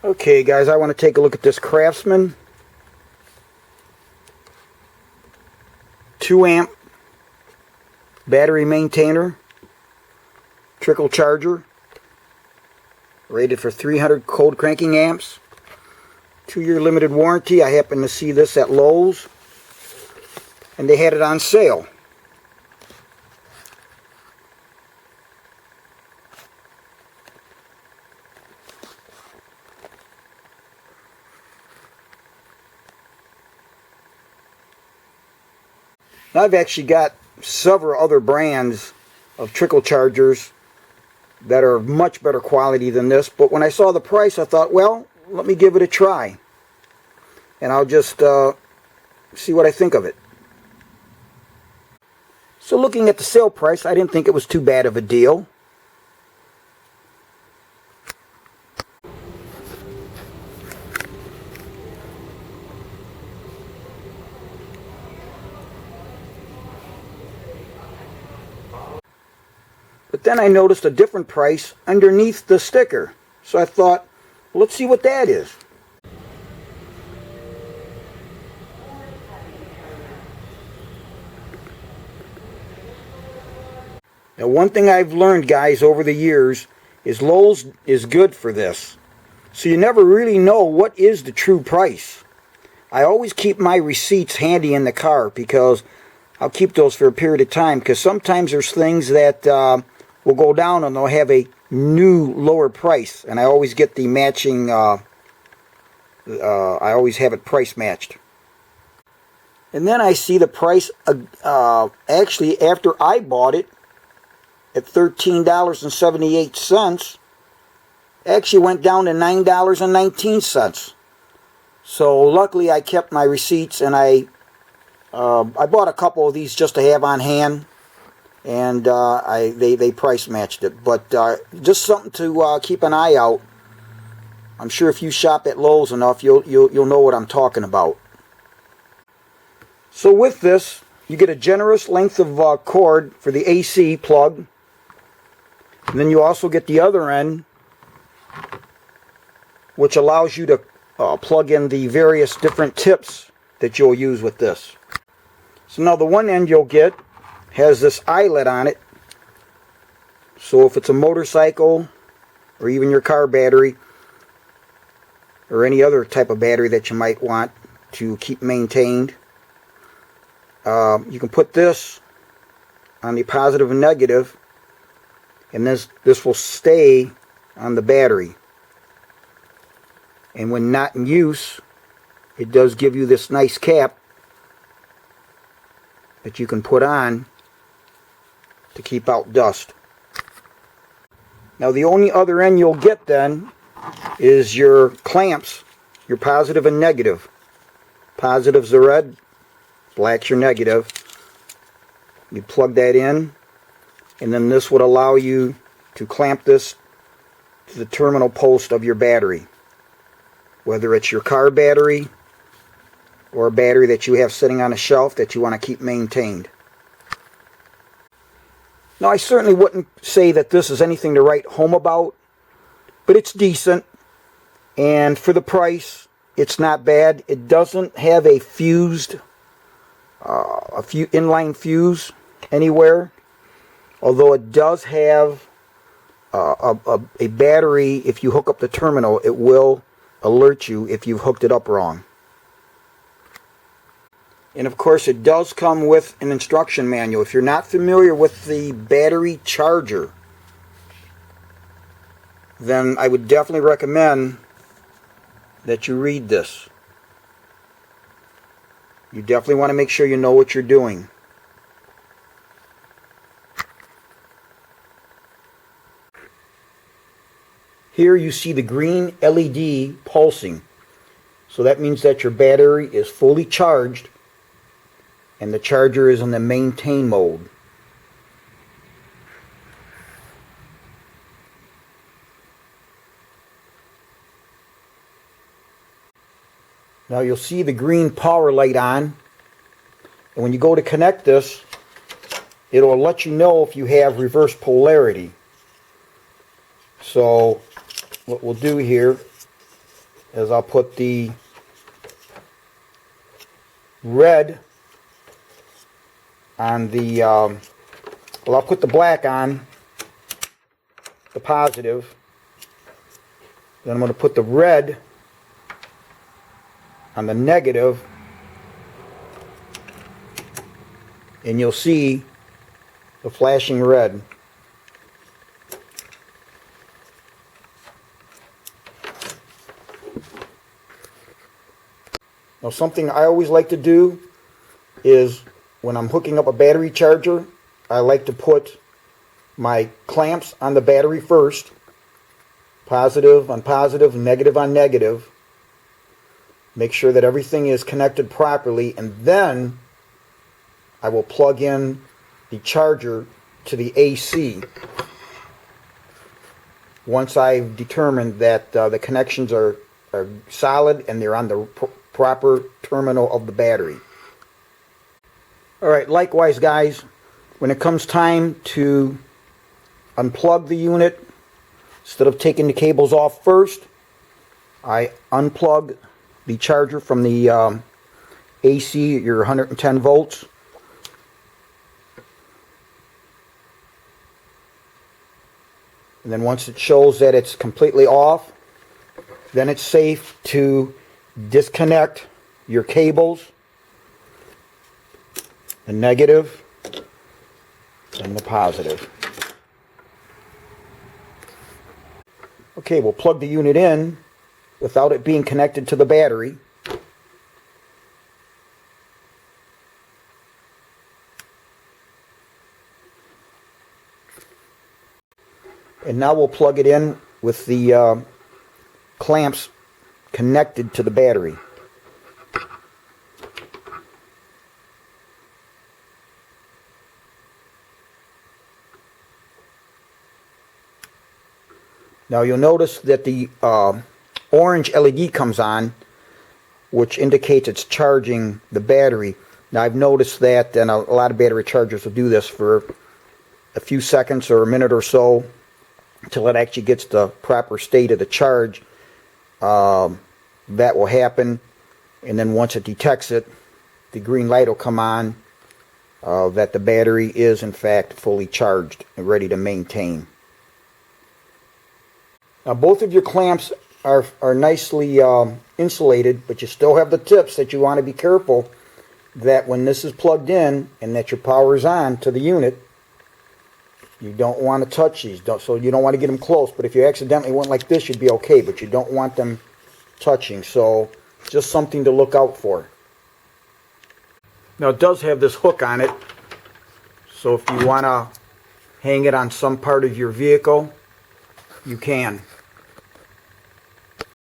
Okay guys, I want to take a look at this Craftsman 2 amp battery maintainer trickle charger, rated for 300 cold cranking amps, 2-year limited warranty. I happened to see this at Lowe's and they had it on sale. Now, I've actually got several other brands of trickle chargers that are much better quality than this, but when I saw the price I thought, well, let me give it a try and I'll just see what I think of it. So looking at the sale price, I didn't think it was too bad of a deal. But then I noticed a different price underneath the sticker. So I thought, well, let's see what that is. Now, one thing I've learned, guys, over the years is Lowe's is good for this. So you never really know what is the true price. I always keep my receipts handy in the car because I'll keep those for a period of time, because sometimes there's things that will go down and they'll have a new lower price, and I always get the matching, I always have it price matched. And then I see the price, actually after I bought it at $13.78, actually went down to $9.19. So luckily I kept my receipts, and I bought a couple of these just to have on hand, and they price matched it. But just something to keep an eye out. I'm sure if you shop at Lowe's enough, you'll know what I'm talking about. So with this, you get a generous length of cord for the AC plug, and then you also get the other end, which allows you to plug in the various different tips that you'll use with this. So now the one end you'll get has this eyelet on it, so if it's a motorcycle or even your car battery or any other type of battery that you might want to keep maintained, you can put this on the positive and negative, and this will stay on the battery. And when not in use, it does give you this nice cap that you can put on to keep out dust. Now the only other end you'll get then is your clamps, your positive and negative. Positive's the red, black's your negative. You plug that in, and then this would allow you to clamp this to the terminal post of your battery, whether it's your car battery or a battery that you have sitting on a shelf that you want to keep maintained. Now, I certainly wouldn't say that this is anything to write home about, but it's decent, and for the price, it's not bad. It doesn't have a fused, inline fuse anywhere, although it does have a battery. If you hook up the terminal, it will alert you if you've hooked it up wrong. And of course, it does come with an instruction manual. If you're not familiar with the battery charger, then I would definitely recommend that you read this. You definitely want to make sure you know what you're doing. Here you see the green LED pulsing. So that means that your battery is fully charged and the charger is in the maintain mode. Now you'll see the green power light on, and when you go to connect this, it'll let you know if you have reverse polarity. So what we'll do here is I'll put the red on the, well, I'll put the black on the positive. Then I'm going to put the red on the negative, and you'll see the flashing red. Now, something I always like to do is when I'm hooking up a battery charger, I like to put my clamps on the battery first, positive on positive, negative on negative. Make sure that everything is connected properly, and then I will plug in the charger to the AC once I've determined that the connections are solid and they're on the proper terminal of the battery. Alright, likewise guys, when it comes time to unplug the unit, instead of taking the cables off first, I unplug the charger from the AC at your 110 volts. And then once it shows that it's completely off, then it's safe to disconnect your cables, the negative and the positive. Okay, we'll plug the unit in without it being connected to the battery. And now we'll plug it in with the clamps connected to the battery. Now you'll notice that the orange LED comes on, which indicates it's charging the battery. Now I've noticed that, and a lot of battery chargers will do this for a few seconds or a minute or so until it actually gets the proper state of the charge. That will happen, and then once it detects it, the green light will come on that the battery is in fact fully charged and ready to maintain. Now both of your clamps are nicely insulated, but you still have the tips that you want to be careful that when this is plugged in and that your power is on to the unit, you don't want to touch these, so you don't want to get them close. But if you accidentally went like this, you'd be okay, but you don't want them touching. So just something to look out for. Now it does have this hook on it, so if you want to hang it on some part of your vehicle, you can.